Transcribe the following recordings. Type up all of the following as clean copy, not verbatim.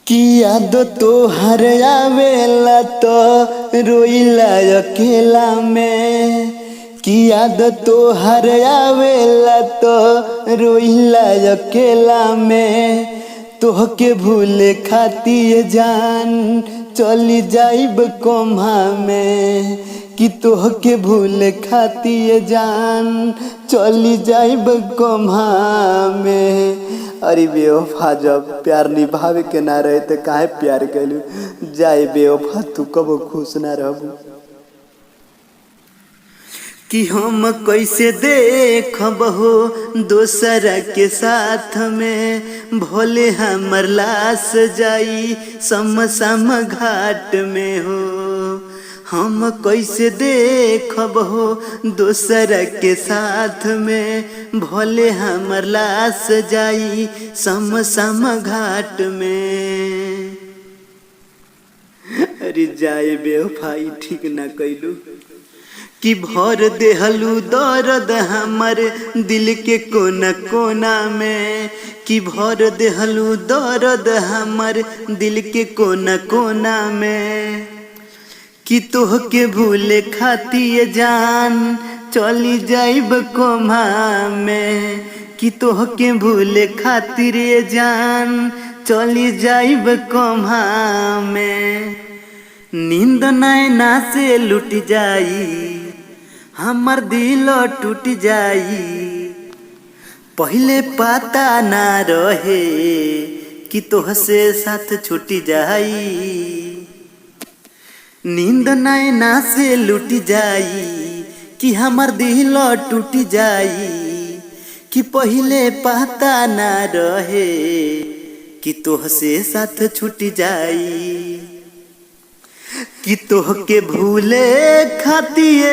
कि याद तोहर आवेला तो रोइला अकेला में। कि याद तोहर आवेला तो रोइला अकेला में। तोहके भूले खातिर जान चली जाइब कोम्हा में। कि तोहके भूले खातिर जान चली जाइब कोम्हा में। अरे बेवफा, जब प्यार निभावे के ना रहे तो काहे प्यार कैलू। जाए बेवफा, तू कबो खुश ना रहबू। कि हम कैसे देखब हो दोसरा के साथ में। भोले हमर लाश जाई समसम घाट में हो। हम कैसे देखब हो दोसरा के साथ में। भोले हमर लाश जाई समसम घाट में। अरे जाए बेवफाई, ठीक ना कैलू। कि भर देहलू दर्द हमर दिल के कोना कोना में। कि भर देहलू दर्द हमर दिल के कोना कोना में। कि तोहके भूले खातिर जान चली जाइब कोम्हा में। कि तोहके भूले खातिर जान चली जाइब कोम्हा में। नींद नैना से लुट जाई हमर दिल टूट जाई। पहले पता ना रहे कि तोहसे साथ छूट जाई। नींद नैना से लुट जाई कि हमर दिल टूट जाई। कि पहले पता ना रहे कि तोहसे साथ छूट जाई। कि तोहके भूले खातिर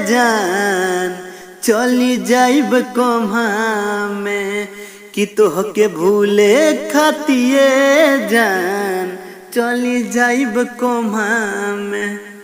जान चली जाइब कोम्हा में। कि तोहके भूले खातिर जान चली जाइब कोम्हा में।